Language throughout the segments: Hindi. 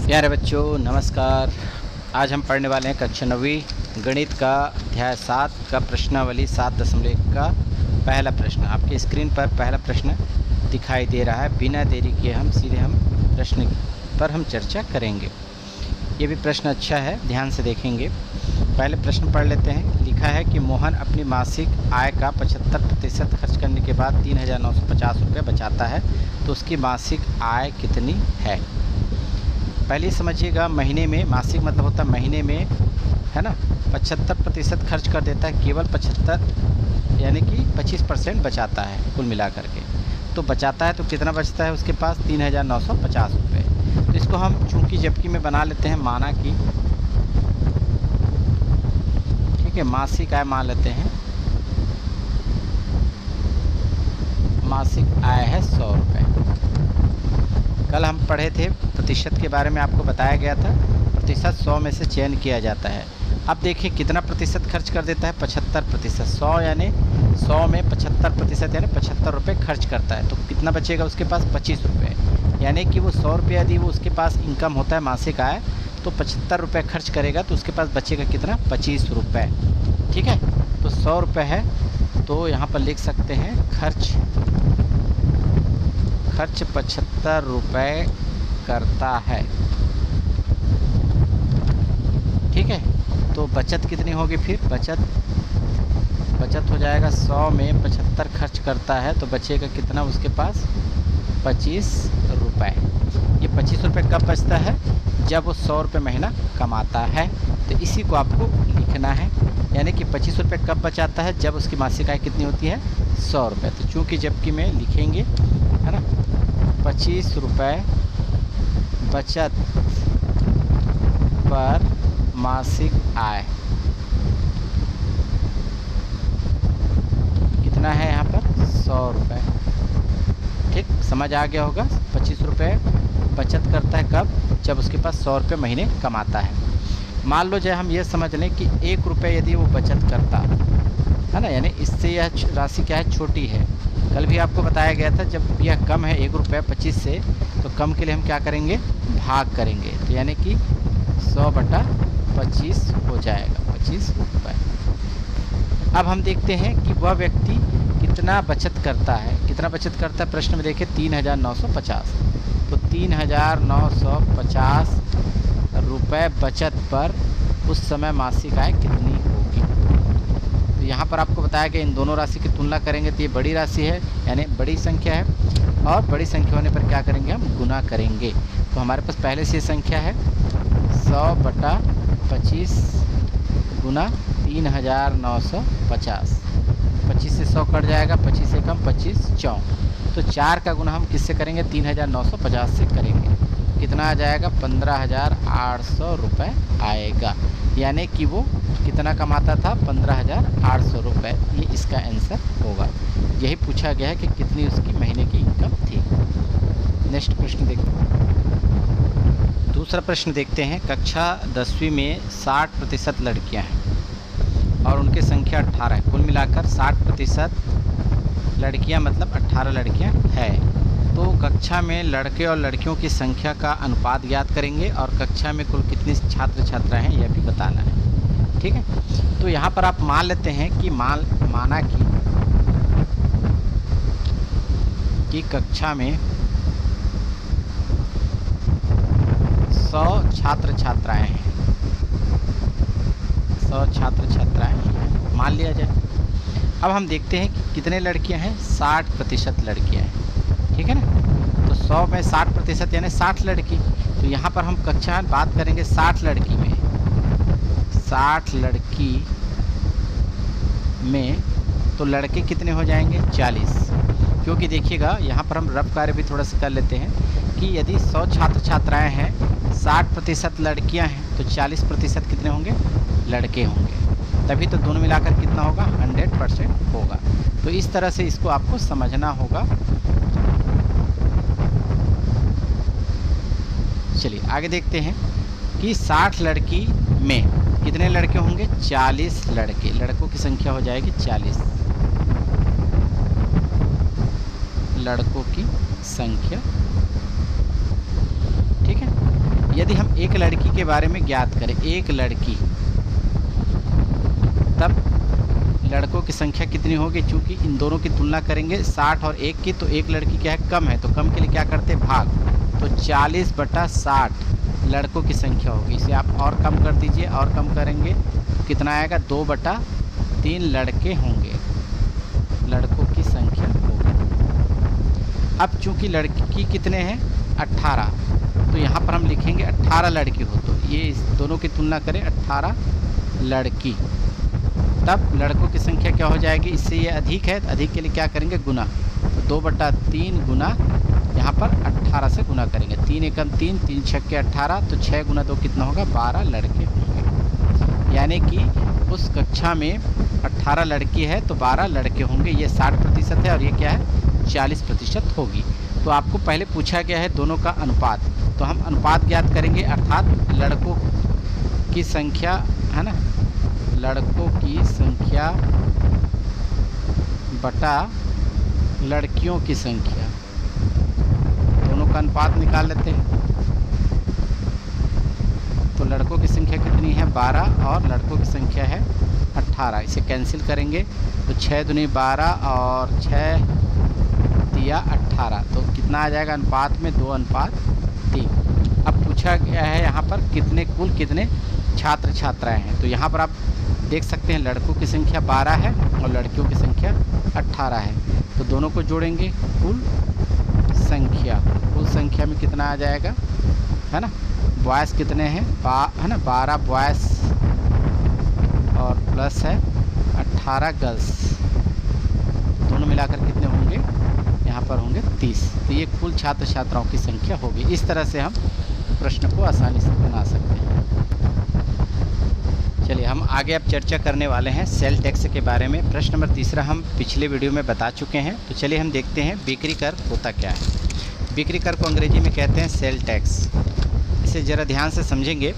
प्यारे बच्चों नमस्कार। आज हम पढ़ने वाले हैं कक्षा 9वीं गणित का अध्याय 7 का प्रश्नावली 7.1 का पहला प्रश्न। आपके स्क्रीन पर पहला प्रश्न दिखाई दे रहा है। बिना देरी किए हम प्रश्न पर हम चर्चा करेंगे। ये भी प्रश्न अच्छा है, ध्यान से देखेंगे। पहले प्रश्न पढ़ लेते हैं। लिखा है कि मोहन अपनी मासिक आय का 75% खर्च करने के बाद 3,950 रुपये बचाता है, तो उसकी मासिक आय कितनी है। पहले समझिएगा, महीने में, मासिक मतलब होता है महीने में, है ना। 75% खर्च कर देता है, केवल 75 यानी कि 25% बचाता है कुल मिला करके। तो बचाता है तो कितना बचता है उसके पास, 3,950 रुपये। तो इसको हम चूँकि जबकि में बना लेते हैं, माना कि ठीक है, मासिक आय मान लेते हैं। मासिक आय है 100 रुपये। कल हम पढ़े थे प्रतिशत के बारे में, आपको बताया गया था प्रतिशत 100 में से चयन किया जाता है। अब देखिए कितना प्रतिशत खर्च कर देता है, 75%। 100 यानी 100 में 75% यानी 75 रुपये खर्च करता है, तो कितना बचेगा उसके पास, 25 रुपये। यानी कि वो 100 रुपये यदि वो उसके पास इनकम होता है मासिक आय, तो 75 रुपये खर्च करेगा तो उसके पास बचेगा कितना, 25 रुपये। ठीक है, तो 100 रुपये है, तो यहाँ पर लिख सकते हैं खर्च 75 रुपये करता है। ठीक है, तो बचत कितनी होगी फिर, बचत हो जाएगा 100 में 75 खर्च करता है तो बचेगा कितना उसके पास, 25 रुपये। ये 25 रुपये कब बचता है, जब वो 100 रुपये महीना कमाता है। तो इसी को आपको लिखना है, यानी कि 25 रुपये कब बचाता है, जब उसकी मासिक आय कितनी होती है, 100 रुपये। तो चूँकि जबकि में लिखेंगे, है ना, 25 रुपये बचत पर मासिक आय कितना है यहाँ पर, 100 रुपये। ठीक, समझ आ गया होगा। 25 रुपये बचत करता है कब, जब उसके पास 100 रुपये महीने कमाता है। मान लो, हम ये समझ लें कि 1 रुपये यदि वो बचत करता है ना, यानी इससे यह राशि क्या है, छोटी है। कल भी आपको बताया गया था, जब यह कम है 1 रुपये 25 से, तो कम के लिए हम क्या करेंगे, भाग करेंगे। तो यानी कि 100/25 हो जाएगा, 25 रुपये। अब हम देखते हैं कि वह व्यक्ति कितना बचत करता है। कितना बचत करता है, प्रश्न में देखिए 3,950। तो 3,950 रुपये बचत पर उस समय मासिक आय कितनी होगी। तो यहाँ पर आपको बताया गया, इन दोनों राशि की तुलना करेंगे तो ये बड़ी राशि है, यानी बड़ी संख्या है, और बड़ी संख्या होने पर क्या करेंगे, हम गुना करेंगे। तो हमारे पास पहले से ये संख्या है 100/25 गुना 3,950। 25 से 100 कट जाएगा, 25 से कम 25 4। तो 4 का गुना हम किससे करेंगे, 3,950 से करेंगे। कितना आ जाएगा, 15,800 रुपये आएगा। यानी कि वो कितना कमाता था, 15,800 रुपये। ये इसका आंसर होगा। यही पूछा गया है कि कितनी उसकी महीने की इनकम थी। नेक्स्ट प्रश्न देखते हैं। दूसरा प्रश्न देखते हैं। कक्षा 10वीं में 60% लड़कियां हैं और उनकी संख्या 18 है। कुल मिलाकर 60% लड़कियां मतलब 18 लड़कियां हैं। तो कक्षा में लड़के और लड़कियों की संख्या का अनुपात ज्ञात करेंगे और कक्षा में कुल कितनी छात्र छात्राएं हैं यह भी बताना है। ठीक है, तो यहाँ पर आप मान लेते हैं कि माना कि कक्षा में 100 छात्र छात्राएं हैं। 100 छात्र छात्राएं हैं, मान लिया जाए। अब हम देखते हैं कि कितने लड़कियां हैं, 60% लड़कियां हैं। ठीक है ना, तो 100 में 60% यानी 60 लड़की। तो यहाँ पर हम कक्षा में बात करेंगे 60 लड़की में। 60 लड़की में तो लड़के कितने हो जाएंगे, 40। क्योंकि देखिएगा यहाँ पर हम रफ कार्य भी थोड़ा सा कर लेते हैं कि यदि 100 छात्र छात्राएं हैं, 60% लड़कियां हैं, तो 40% कितने होंगे, लड़के होंगे। तभी तो दोनों मिलाकर कितना होगा, 100% होगा। तो इस तरह से इसको आपको समझना होगा। चलिए आगे देखते हैं कि 60 लड़की में कितने लड़के होंगे, 40 लड़के। लड़कों की संख्या हो जाएगी 40। लड़कों की संख्या, ठीक है। यदि हम एक लड़की के बारे में ज्ञात करें, एक लड़की, तब लड़कों की संख्या कितनी होगी? चूँकि इन दोनों की तुलना करेंगे 60 और 1 की, तो एक लड़की क्या है? कम है, तो कम के लिए क्या करते हैं? भाग। तो 40/60 लड़कों की संख्या होगी। इसे आप और कम कर दीजिए, और कम करेंगे कितना आएगा? 2/3 लड़के होंगे, लड़कों की संख्या होगी। अब चूँकि लड़की कितने हैं? 18, तो यहाँ पर हम लिखेंगे 18 लड़की हो, तो ये इस दोनों की तुलना करें 18 लड़की, तब लड़कों की संख्या क्या हो जाएगी? इससे ये अधिक है, तो अधिक के लिए क्या करेंगे? गुना। तो 2/3 गुना यहाँ पर 18 से गुना करेंगे। 3 एकम 3, 3 छक्के 18, तो 6 गुना 2 कितना होगा? 12 लड़के होंगे। यानी कि उस कक्षा में 18 लड़की है तो 12 लड़के होंगे। ये 60% है और ये क्या है? 40% होगी। तो आपको पहले पूछा गया है दोनों का अनुपात, तो हम अनुपात ज्ञात करेंगे, अर्थात लड़कों की संख्या है ना, लड़कों की संख्या बटा लड़कियों की संख्या, दोनों का अनुपात निकाल लेते हैं। तो लड़कों की संख्या कितनी है? 12 और लड़कों की संख्या है 18। इसे कैंसिल करेंगे तो 6 दूनी 12 और 6 दिया 18, तो कितना आ जाएगा अनुपात में? 2:3। अब पूछा गया है यहाँ पर कुल कितने छात्र छात्राएँ हैं, तो यहाँ पर आप देख सकते हैं लड़कों की संख्या 12 है और लड़कियों की संख्या 18 है, तो दोनों को जोड़ेंगे, कुल संख्या में कितना आ जाएगा, है ना? बॉयज़ कितने हैं? है ना, 12 बॉयज़ और प्लस है 18 गर्ल्स, दोनों मिलाकर कितने होंगे? यहाँ पर होंगे 30। तो ये कुल छात्र छात्राओं की संख्या होगी। इस तरह से हम प्रश्न को आसानी से बना सकते हैं। चलिए हम आगे अब चर्चा करने वाले हैं सेल टैक्स के बारे में। प्रश्न नंबर 3 हम पिछले वीडियो में बता चुके हैं, तो चलिए हम देखते हैं बिक्री कर होता क्या है। बिक्री कर को अंग्रेजी में कहते हैं सेल टैक्स। इसे ज़रा ध्यान से समझेंगे।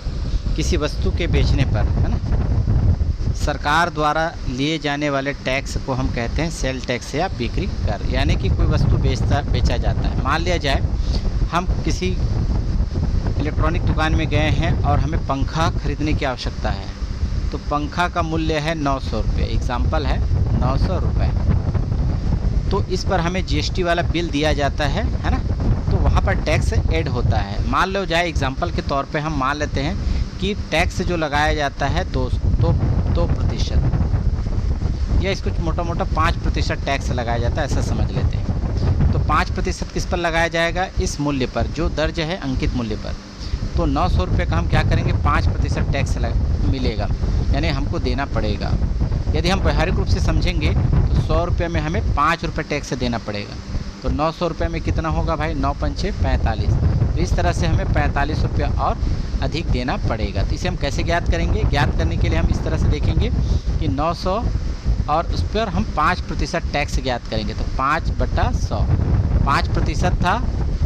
किसी वस्तु के बेचने पर, है ना, सरकार द्वारा लिए जाने वाले टैक्स को हम कहते हैं सेल टैक्स या बिक्री कर। यानी कि कोई वस्तु बेचा जाता है। मान लिया जाए हम किसी इलेक्ट्रॉनिक दुकान में गए हैं और हमें पंखा खरीदने की आवश्यकता है, तो पंखा का मूल्य है 900 रुपये, एग्ज़ाम्पल है 900 रुपये। तो इस पर हमें जीएसटी वाला बिल दिया जाता है ना, तो वहाँ पर टैक्स ऐड होता है। मान लो जाए एग्ज़ाम्पल के तौर पे हम मान लेते हैं कि टैक्स जो लगाया जाता है 2% या इसको मोटा मोटा 5% टैक्स लगाया जाता है, ऐसा समझ लेते हैं। तो 5% किस पर लगाया जाएगा? इस मूल्य पर जो दर्ज है अंकित मूल्य पर। तो 900 रुपये का हम क्या करेंगे? 5% टैक्स मिलेगा, यानी हमको देना पड़ेगा। यदि हम व्यवहारिक रूप से समझेंगे तो 100 रुपये में हमें 5 रुपये टैक्स देना पड़ेगा। तो 900 रुपये में कितना होगा भाई? 9 पंचे 45। तो इस तरह से हमें 45 रुपये और अधिक देना पड़ेगा। तो इसे हम कैसे ज्ञात करेंगे? ज्ञात करने के लिए हम इस तरह से देखेंगे कि 900 और उस पर हम 5% टैक्स ज्ञात करेंगे। तो 5/100, 5% था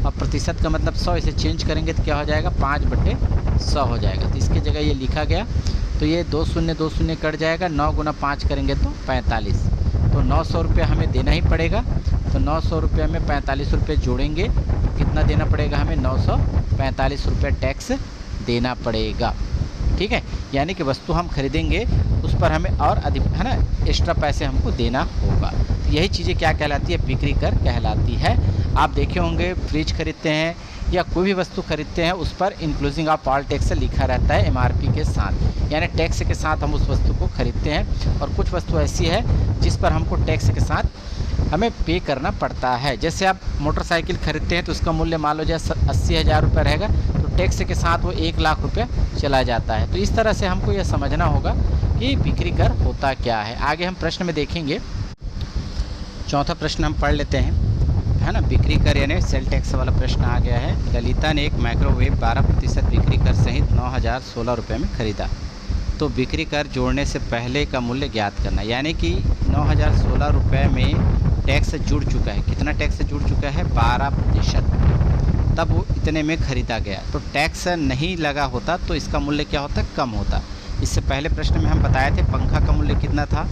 और प्रतिशत का मतलब 100, इसे चेंज करेंगे तो क्या हो जाएगा? 5/100 हो जाएगा। तो इसकी जगह ये लिखा गया, तो ये 2 शून्य कट जाएगा। 9 गुना 5 करेंगे तो 45। तो 900 रुपये हमें देना ही पड़ेगा। तो 900 रुपये में 45 रुपये जोड़ेंगे तो कितना देना पड़ेगा हमें? 945 रुपये टैक्स देना पड़ेगा। ठीक है, यानी कि वस्तु हम खरीदेंगे उस पर हमें और अधिक, है ना, एक्स्ट्रा पैसे हमको देना होगा। तो यही चीज़ें क्या कहलाती है? बिक्री कर कहलाती है। आप देखे होंगे फ्रिज खरीदते हैं या कोई भी वस्तु खरीदते हैं, उस पर इंक्लूजिंग ऑफ ऑल टैक्स लिखा रहता है MRP के साथ, यानी टैक्स के साथ हम उस वस्तु को खरीदते हैं। और कुछ वस्तु ऐसी है जिस पर हमको टैक्स के साथ हमें पे करना पड़ता है। जैसे आप मोटरसाइकिल खरीदते हैं तो उसका मूल्य मान लो जैसे 80,000 रुपये रहेगा, तो टैक्स के साथ वो 1 लाख रुपये चला जाता है। तो इस तरह से हमको यह समझना होगा कि बिक्री कर होता क्या है। आगे हम प्रश्न में देखेंगे। चौथा प्रश्न हम पढ़ लेते हैं, है ना। बिक्री कर यानी सेल टैक्स वाला प्रश्न आ गया है। ललिता ने एक माइक्रोवेव 12% बिक्री कर सहित 9,016 रुपये में खरीदा। तो बिक्री कर जोड़ने से पहले का मूल्य ज्ञात करना, यानी कि 9,016 रुपये में टैक्स जुड़ चुका है। कितना टैक्स जुड़ चुका है? 12%। तब वो इतने में ख़रीदा गया। तो टैक्स नहीं लगा होता तो इसका मूल्य क्या होता? कम होता। इससे पहले प्रश्न में हम बताए थे पंखा का मूल्य कितना था?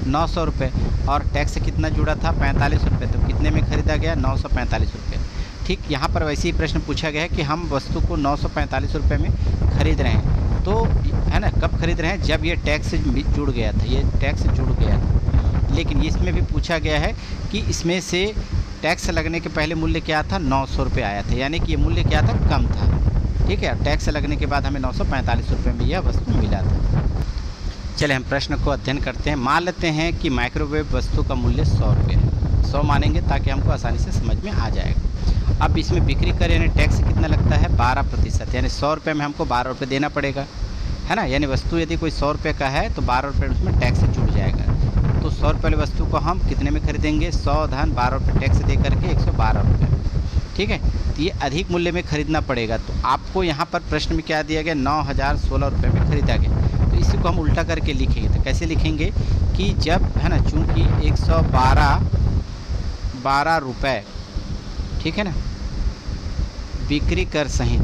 900 रुपये और टैक्स कितना जुड़ा था? 45 रुपये। तो कितने में ख़रीदा गया? 945 रुपये। ठीक यहाँ पर वैसे ही प्रश्न पूछा गया है कि हम वस्तु को 945 रुपये में ख़रीद रहे हैं, तो है ना, कब खरीद रहे हैं, जब ये टैक्स जुड़ गया था, ये टैक्स जुड़ गया था। लेकिन इसमें भी पूछा गया है कि इसमें से टैक्स लगने के पहले मूल्य क्या था, 900 रुपये आया था, यानी कि ये मूल्य क्या था, कम था। ठीक है, टैक्स लगने के बाद हमें 945 रुपये में यह वस्तु मिला था। चले हम प्रश्न को अध्ययन करते हैं। मान लेते हैं कि माइक्रोवेव वस्तु का मूल्य 100 रुपये है। 100 मानेंगे ताकि हमको आसानी से समझ में आ जाएगा। अब इसमें बिक्री कर यानी टैक्स कितना लगता है, 12%, यानी 100 रुपये में हमको 12 रुपये देना पड़ेगा, है ना। यानी वस्तु यदि कोई 100 रुपये का है तो 12 रुपये उसमें टैक्स जुड़ जाएगा। तो 100 रुपये वाली वस्तु को हम कितने में खरीदेंगे, 100 धन 12 रुपये टैक्स दे करके 112 रुपये। ठीक है, तो ये अधिक मूल्य में खरीदना पड़ेगा। तो आपको यहाँ पर प्रश्न में क्या दिया गया, 9016 रुपये में खरीदा गया। तो इसी को हम उल्टा करके लिखेंगे। तो कैसे लिखेंगे कि जब, है ना, चूँकि 112 रुपये, ठीक है ना, बिक्री कर सहित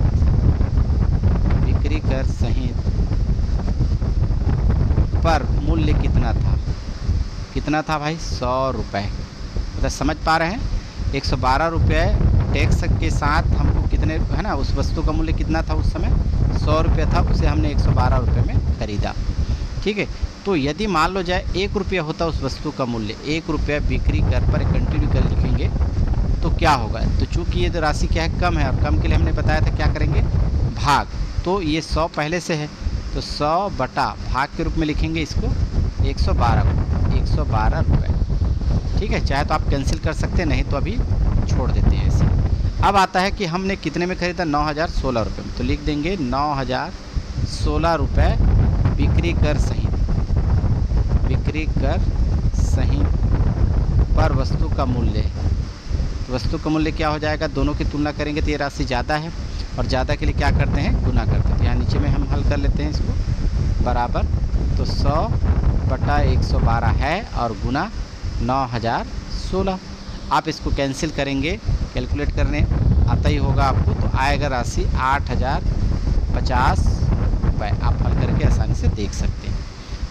पर मूल्य कितना था भाई, 100 रुपये। मतलब समझ पा रहे हैं, 112 रुपये टैक्स के साथ हमको कितने, है ना, उस वस्तु का मूल्य कितना था उस समय, 100 रुपये था, उसे हमने 112 रुपये में ख़रीदा। ठीक है, तो यदि मान लो जाए 1 रुपया होता उस वस्तु का मूल्य, 1 रुपया बिक्री कर पर कंटिन्यू कर लिखेंगे तो क्या होगा। तो चूँकि ये तो राशि क्या है, कम है, और कम के लिए हमने बताया था क्या करेंगे, भाग। तो ये 100 पहले से है तो 100 बटा भाग के रूप में लिखेंगे इसको 112 रुपये। ठीक है, चाहे तो आप कैंसिल कर सकते हैं, नहीं तो अभी छोड़ देते हैं ऐसे। अब आता है कि हमने कितने में खरीदा, 9016 रुपये में। तो लिख देंगे 9016 रुपये बिक्री कर सही पर वस्तु का मूल्य। वस्तु का मूल्य क्या हो जाएगा, दोनों की तुलना करेंगे तो ये राशि ज़्यादा है, और ज़्यादा के लिए क्या करते हैं, गुना करते हैं। तो यहाँ नीचे में हम हल कर लेते हैं इसको, बराबर। तो 100 बटा 112 है और गुना 9016। आप इसको कैंसिल करेंगे, कैलकुलेट करने आता ही होगा आपको, तो आएगा राशि 8050 रुपये। आप हल करके आसानी से देख सकते हैं।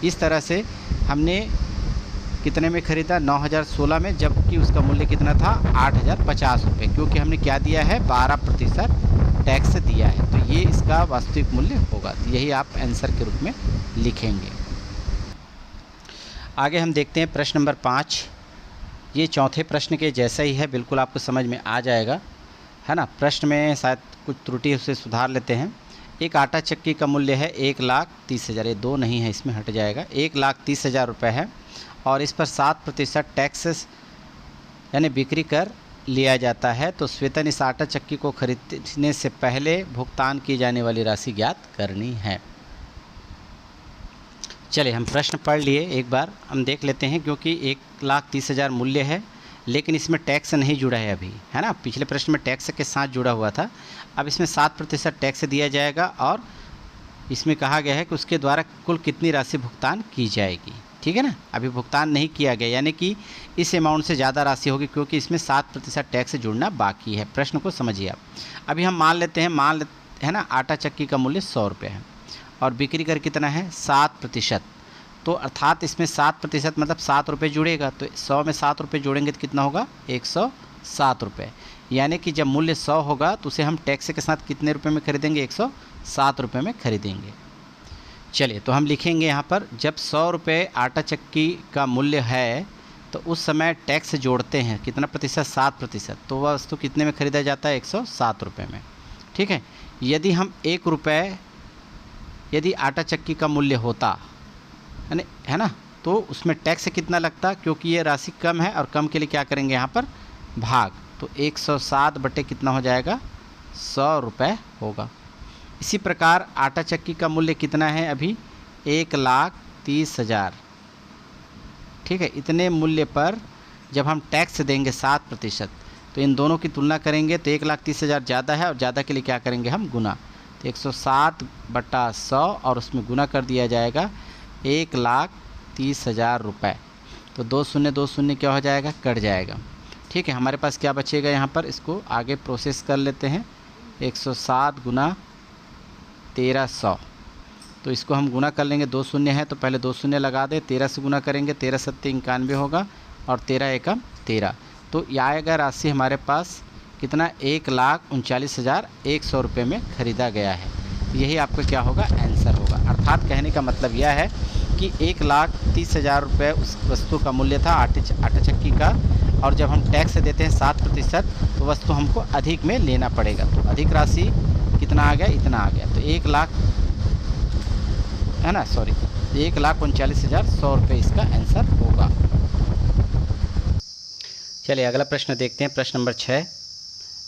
इस तरह से हमने कितने में ख़रीदा, 9016 में, जबकि उसका मूल्य कितना था, 8050 रुपये, क्योंकि हमने क्या दिया है, 12% टैक्स दिया है। तो ये इसका वास्तविक मूल्य होगा। तो यही आप आंसर के रूप में लिखेंगे। आगे हम देखते हैं प्रश्न नंबर 5। ये चौथे प्रश्न के जैसा ही है, बिल्कुल आपको समझ में आ जाएगा, है ना। प्रश्न में शायद कुछ त्रुटि, उसे सुधार लेते हैं। एक आटा चक्की का मूल्य है 1,30,000, ये 2 नहीं है, इसमें हट जाएगा, 1,30,000 रुपये है, और इस पर 7% टैक्स यानी बिक्री कर लिया जाता है। तो श्वेतन इस आटा चक्की को खरीदने से पहले भुगतान की जाने वाली राशि ज्ञात करनी है। चलिए हम प्रश्न पढ़ लिए, एक बार हम देख लेते हैं, क्योंकि 1,30,000 मूल्य है, लेकिन इसमें टैक्स नहीं जुड़ा है अभी, है ना। पिछले प्रश्न में टैक्स के साथ जुड़ा हुआ था, अब इसमें 7% टैक्स दिया जाएगा, और इसमें कहा गया है कि उसके द्वारा कुल कितनी राशि भुगतान की जाएगी। ठीक है ना, अभी भुगतान नहीं किया गया, यानी कि इस अमाउंट से ज़्यादा राशि होगी, क्योंकि इसमें 7% टैक्स जुड़ना बाकी है। प्रश्न को समझिए आप। अभी हम मान लेते हैं, है ना, आटा चक्की का मूल्य 100 रुपये है, और बिक्री कर कितना है, 7%। तो अर्थात इसमें 7% मतलब 7 रुपये जुड़ेगा, तो 100 में 7 रुपये जोड़ेंगे तो कितना होगा, 107 रुपये। यानी कि जब मूल्य 100 होगा तो उसे हम टैक्स के साथ कितने रुपये में खरीदेंगे, 107 रुपये में खरीदेंगे। चलिए, तो हम लिखेंगे यहाँ पर, जब 100 रुपये आटा चक्की का मूल्य है तो उस समय टैक्स जोड़ते हैं, कितना प्रतिशत, 7%। तो वह वस्तु कितने में ख़रीदा जाता है, 107 रुपये में। ठीक है, यदि हम 1 रुपये यदि आटा चक्की का मूल्य होता, है ना, तो उसमें टैक्स कितना लगता, क्योंकि ये राशि कम है, और कम के लिए क्या करेंगे यहाँ पर, भाग। तो 107 बटे कितना हो जाएगा, 100 रुपये होगा। इसी प्रकार आटा चक्की का मूल्य कितना है अभी, 1,30,000। ठीक है, इतने मूल्य पर जब हम टैक्स देंगे 7%, तो इन दोनों की तुलना करेंगे तो 1,30,000 ज़्यादा है, और ज़्यादा के लिए क्या करेंगे हम, गुना। तो 107 बटा 100, और उसमें गुना कर दिया जाएगा 1,30,000 रुपये। तो 2 शून्य क्या हो जाएगा, कट जाएगा। ठीक है, हमारे पास क्या बचेगा यहाँ पर, इसको आगे प्रोसेस कर लेते हैं। 107 गुना 1300, तो इसको हम गुना कर लेंगे, 2 शून्य है तो पहले 2 शून्य लगा दें, 13 से गुना करेंगे, 13 सत्ते 91 होगा, और 13 एकम 13। तो यह आएगा राशि हमारे पास कितना 1,39,100 रुपये में ख़रीदा गया है। यही आपका क्या होगा आंसर होगा। अर्थात कहने का मतलब यह है कि 1,30,000 रुपये उस वस्तु का मूल्य था आटा चक्की का, और जब हम टैक्स देते हैं 7% तो वस्तु हमको अधिक में लेना पड़ेगा। तो अधिक राशि कितना आ गया, इतना आ गया। तो 1,39,100 रुपये इसका आंसर होगा। चलिए अगला प्रश्न देखते हैं। प्रश्न नंबर 6।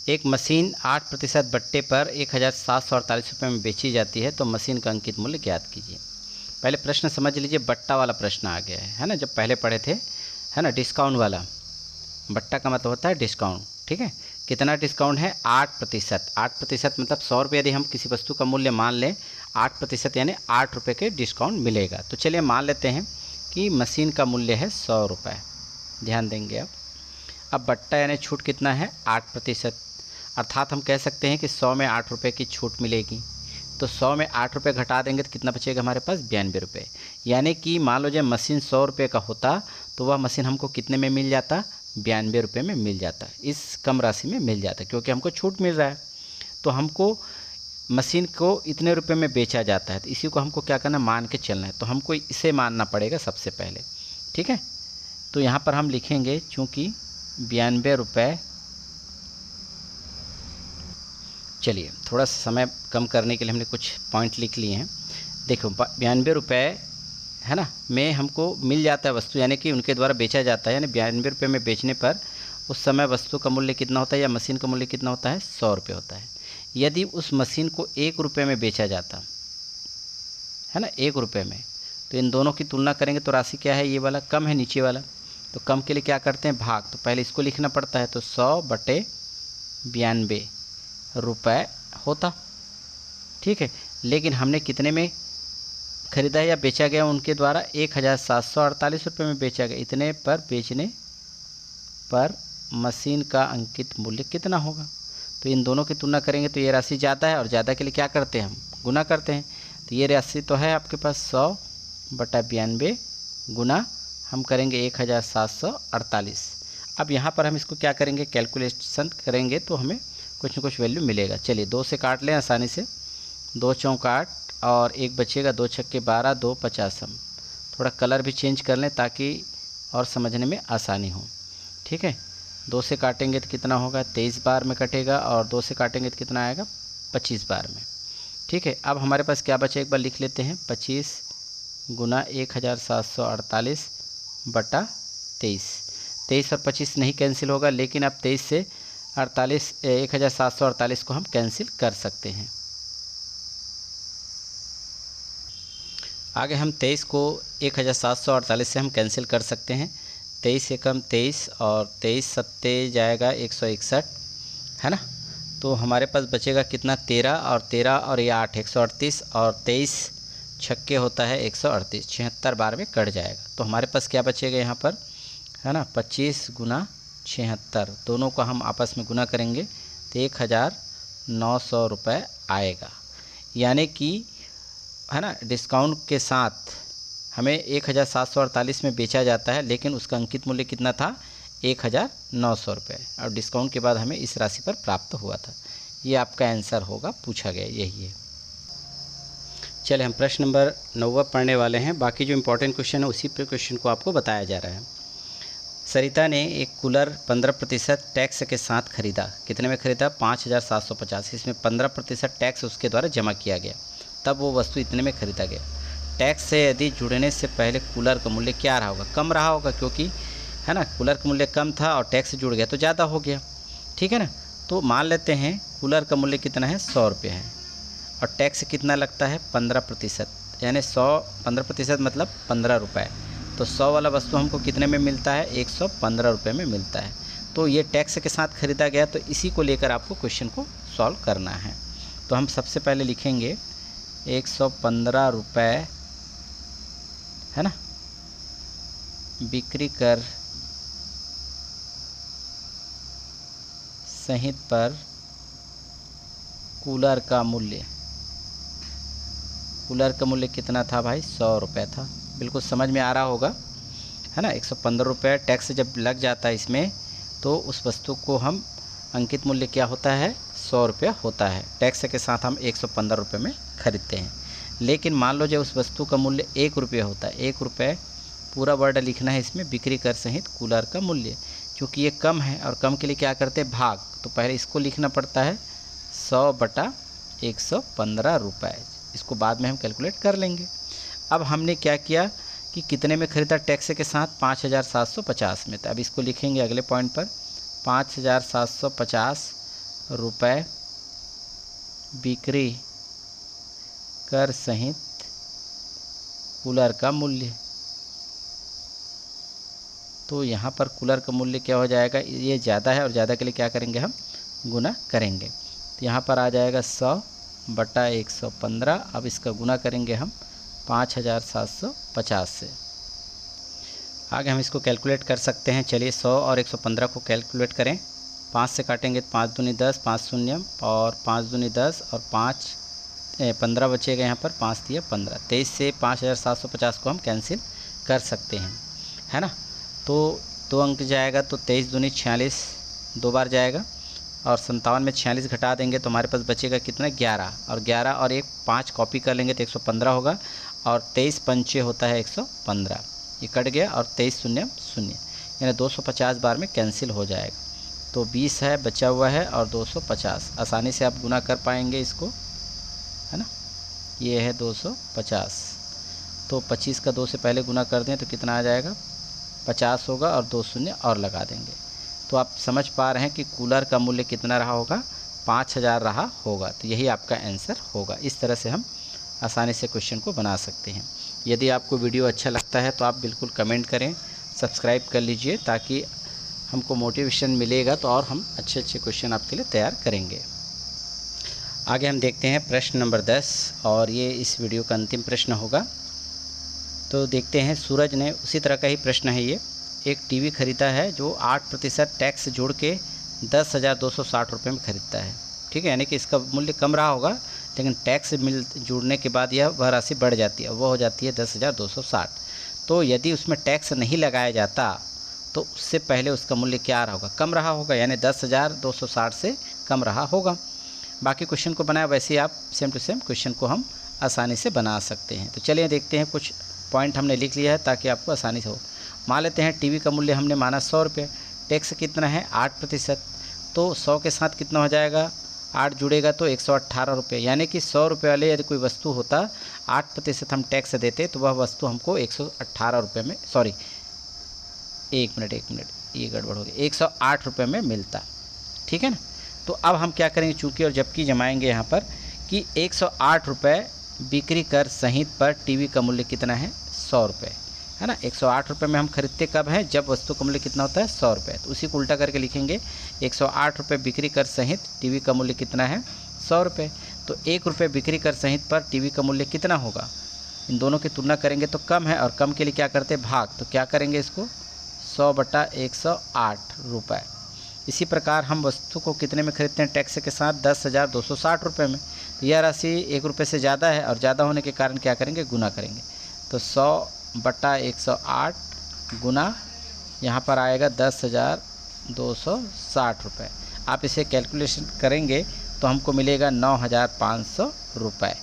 एक मशीन 8% बट्टे पर 1,748 रुपये में बेची जाती है, तो मशीन का अंकित मूल्य ज्ञात कीजिए। पहले प्रश्न समझ लीजिए, बट्टा वाला प्रश्न आ गया है ना, जब पहले पढ़े थे, है ना, डिस्काउंट वाला। बट्टा का मतलब होता है डिस्काउंट, ठीक है। कितना डिस्काउंट है, 8%। 8% मतलब 100 रुपये यदि हम किसी वस्तु का मूल्य मान लें, 8% यानी 8 रुपये के डिस्काउंट मिलेगा। तो चलिए मान लेते हैं कि मशीन का मूल्य है 100 रुपये। ध्यान देंगे अब बट्टा यानी छूट कितना है, 8%। अर्थात हम कह सकते हैं कि 100 में 8 रुपये की छूट मिलेगी। तो 100 में 8 रुपये घटा देंगे तो कितना बचेगा हमारे पास, 92 रुपये। यानी कि मान लो जब मशीन 100 रुपये का होता तो वह मशीन हमको कितने में मिल जाता, 92 रुपये में मिल जाता। इस कम राशि में मिल जाता क्योंकि हमको छूट मिल रहा है। तो हमको मशीन को इतने रुपये में बेचा जाता है, तो इसी को हमको क्या करना, मान के चलना है। तो हमको इसे मानना पड़ेगा सबसे पहले, ठीक है। तो यहाँ पर हम लिखेंगे चूँकि 92 रुपये। चलिए थोड़ा सा समय कम करने के लिए हमने कुछ पॉइंट लिख लिए हैं। देखो 92 रुपये है ना में हमको मिल जाता है वस्तु, यानी कि उनके द्वारा बेचा जाता है। यानी 92 रुपये में बेचने पर उस समय वस्तु का मूल्य कितना होता है या मशीन का मूल्य कितना होता है, 100 रुपये होता है। यदि उस मशीन को 1 रुपये में बेचा जाता है ना, 1 रुपये में, तो इन दोनों की तुलना करेंगे तो राशि क्या है, ये वाला कम है नीचे वाला। तो कम के लिए क्या करते हैं, भाग। तो पहले इसको लिखना पड़ता है। तो 100/92 रुपये होता, ठीक है। लेकिन हमने कितने में ख़रीदा या बेचा गया, उनके द्वारा 1,748 रुपये में बेचा गया। इतने पर बेचने पर मशीन का अंकित मूल्य कितना होगा। तो इन दोनों की तुलना करेंगे तो ये राशि ज़्यादा है, और ज़्यादा के लिए क्या करते हैं, हम गुना करते हैं। तो ये राशि तो है आपके पास 100/92 गुना हम करेंगे 1,748। अब यहाँ पर हम इसको क्या करेंगे, कैलकुलेशन करेंगे तो हमें कुछ न कुछ वैल्यू मिलेगा। चलिए 2 से काट लें आसानी से। 2 चौक 8 और 1 बचेगा, 2 छक्के 12, 2 50। हम थोड़ा कलर भी चेंज कर लें ताकि और समझने में आसानी हो, ठीक है। 2 से काटेंगे तो कितना होगा, 23 बार में कटेगा, और 2 से काटेंगे तो कितना आएगा, 25 बार में, ठीक है। अब हमारे पास क्या बचा, एक बार लिख लेते हैं। 25 गुना 1,748/23। 23 और 25 नहीं कैंसिल होगा, लेकिन अब 23 से 1,748 को हम कैंसिल कर सकते हैं। आगे हम 23 को 1,748 से हम कैंसिल कर सकते हैं। 23 से कम 23 और 23 सत्ते जाएगा 161, है ना। तो हमारे पास बचेगा कितना, 13 और ये 8, 138, और 23 छक्के होता है 138, 76 बार में कट जाएगा। तो हमारे पास क्या बचेगा यहाँ पर, है ना, 25 गुना 76, दोनों को हम आपस में गुना करेंगे तो 1,900 रुपये आएगा। यानी कि, है ना, डिस्काउंट के साथ हमें 1,748 में बेचा जाता है, लेकिन उसका अंकित मूल्य कितना था, 1,900 रुपये, और डिस्काउंट के बाद हमें इस राशि पर प्राप्त हुआ था। ये आपका आंसर होगा, पूछा गया यही है। चले हम प्रश्न नंबर 9 पढ़ने वाले हैं। बाकी जो इम्पोर्टेंट क्वेश्चन है उसी पे क्वेश्चन को आपको बताया जा रहा है। सरिता ने एक कूलर 15% टैक्स के साथ खरीदा। कितने में खरीदा, 5,750। इसमें 15% टैक्स उसके द्वारा जमा किया गया, तब वो वस्तु इतने में खरीदा गया। टैक्स से यदि जुड़ने से पहले कूलर का मूल्य क्या रहा होगा, कम रहा होगा, क्योंकि, है ना, कूलर का मूल्य कम था और टैक्स से जुड़ गया तो ज़्यादा हो गया, ठीक है ना। तो मान लेते हैं कूलर का मूल्य कितना है, 100 रुपये है, और टैक्स कितना लगता है, 15%, यानी 15% मतलब 15 रुपये। तो 100 वाला वस्तु हमको कितने में मिलता है, 115 रुपये में मिलता है। तो ये टैक्स के साथ खरीदा गया, तो इसी को लेकर आपको क्वेश्चन को सॉल्व करना है। तो हम सबसे पहले लिखेंगे 115 रुपये, है ना, बिक्री कर सहित पर कूलर का मूल्य कितना था भाई, 100 रुपये था। बिल्कुल समझ में आ रहा होगा, है ना। 115 रुपये टैक्स जब लग जाता है इसमें, तो उस वस्तु को हम अंकित मूल्य क्या होता है, 100 रुपया होता है। टैक्स के साथ हम 115 रुपये में खरीदते हैं। लेकिन मान लो जब उस वस्तु का मूल्य 1 रुपया होता है, 1 रुपये पूरा वर्ड लिखना है इसमें, बिक्री कर सहित कूलर का मूल्य। क्योंकि ये कम है और कम के लिए क्या करते हैं, भाग, तो पहले इसको लिखना पड़ता है 100/115 रुपये। इसको बाद में हम कैलकुलेट कर लेंगे। अब हमने क्या किया कि कितने में खरीदा, टैक्स के साथ 5750 में। तो अब इसको लिखेंगे अगले पॉइंट पर, 5750 रुपये बिक्री कर सहित कूलर का मूल्य। तो यहाँ पर कूलर का मूल्य क्या हो जाएगा, ये ज़्यादा है और ज़्यादा के लिए क्या करेंगे, हम गुना करेंगे। तो यहाँ पर आ जाएगा 100/115। अब इसका गुना करेंगे हम 5750 से। आगे हम इसको कैलकुलेट कर सकते हैं। चलिए 100 और 115 को कैलकुलेट करें। 5 से काटेंगे तो 5 दूनी 10, 5 शून्य और 5 दूनी 10 और 15 बचेगा यहाँ पर, 5 दिया 15। 23 से 5750 को हम कैंसिल कर सकते हैं, है ना। तो 2 अंक जाएगा तो 23 दूनी 46 2 बार जाएगा, और 57 में 46 घटा देंगे तो हमारे पास बचेगा कितना, 11। और 11 और 1 5 कॉपी कर लेंगे तो 115 होगा, और 23 पंचे होता है 115, ये कट गया, और 23 शून्य शून्य, यानी 250 बार में कैंसिल हो जाएगा। तो 20 है बचा हुआ है और 250, आसानी से आप गुना कर पाएंगे इसको, है ना। ये है 250, तो 25 का 2 से पहले गुना कर दें तो कितना आ जाएगा, 50 होगा, और 2 शून्य और लगा देंगे। तो आप समझ पा रहे हैं कि कूलर का मूल्य कितना रहा होगा, 5000 रहा होगा। तो यही आपका आंसर होगा। इस तरह से हम आसानी से क्वेश्चन को बना सकते हैं। यदि आपको वीडियो अच्छा लगता है तो आप बिल्कुल कमेंट करें, सब्सक्राइब कर लीजिए, ताकि हमको मोटिवेशन मिलेगा तो और हम अच्छे अच्छे क्वेश्चन आपके लिए तैयार करेंगे। आगे हम देखते हैं प्रश्न नंबर 10, और ये इस वीडियो का अंतिम प्रश्न होगा। तो देखते हैं, सूरज ने, उसी तरह का ही प्रश्न है ये, एक टीवी खरीदा है जो 8% टैक्स जोड़ के 10,260 रुपये में खरीदता है। ठीक है, यानी कि इसका मूल्य कम रहा होगा, लेकिन टैक्स जुड़ने के बाद यह वह राशि बढ़ जाती है, वो हो जाती है 10,260। तो यदि उसमें टैक्स नहीं लगाया जाता तो उससे पहले उसका मूल्य क्या रहा होगा, कम रहा होगा, यानी 10,260 से कम रहा होगा। बाकी क्वेश्चन को बनाया वैसे ही आप सेम टू सेम क्वेश्चन को हम आसानी से बना सकते हैं। तो चलिए देखते हैं, कुछ पॉइंट हमने लिख लिया है ताकि आपको आसानी से हो। मान लेते हैं टीवी का मूल्य हमने माना 100 रुपये, टैक्स कितना है 8%, तो 100 के साथ कितना हो जाएगा, 8 जुड़ेगा तो 118 रुपये, यानी कि 100 रुपये वाले यदि कोई वस्तु होता, 8% हम टैक्स देते तो वह वस्तु हमको 118 रुपये में, सॉरी एक मिनट ये गड़बड़ हो गई, 108 रुपये में मिलता। ठीक है ना। तो अब हम क्या करेंगे, चूँकि और जबकि जमाएंगे यहाँ पर कि 108 रुपये बिक्री कर सहित पर टीवी का मूल्य कितना है, 100 रुपये, है ना। 108 रुपये में हम खरीदते कब हैं, जब वस्तु का मूल्य कितना होता है, 100 रुपये। तो उसी को उल्टा करके लिखेंगे, 108 रुपये बिक्री कर सहित टीवी का मूल्य कितना है, 100 रुपये। तो 1 रुपये बिक्री कर सहित पर टीवी का मूल्य कितना होगा, इन दोनों की तुलना करेंगे तो कम है, और कम के लिए क्या करते हैं, भाग। तो क्या करेंगे इसको, 100/108 रुपये। इसी प्रकार हम वस्तु को कितने में खरीदते हैं, टैक्स के साथ 10,260 रुपये में। तो यह राशि 1 रुपये से ज़्यादा है, और ज़्यादा होने के कारण क्या करेंगे, गुना करेंगे। तो 100/108 गुना यहाँ पर आएगा 10,260 रुपये। आप इसे कैलकुलेशन करेंगे तो हमको मिलेगा 9,500 रुपये।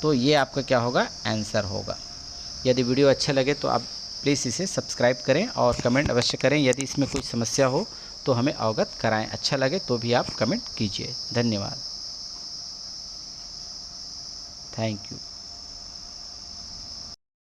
तो ये आपका क्या होगा, आंसर होगा। यदि वीडियो अच्छा लगे तो आप प्लीज़ इसे सब्सक्राइब करें और कमेंट अवश्य करें। यदि इसमें कोई समस्या हो तो हमें अवगत कराएं। अच्छा लगे तो भी आप कमेंट कीजिए। धन्यवाद। Thank you.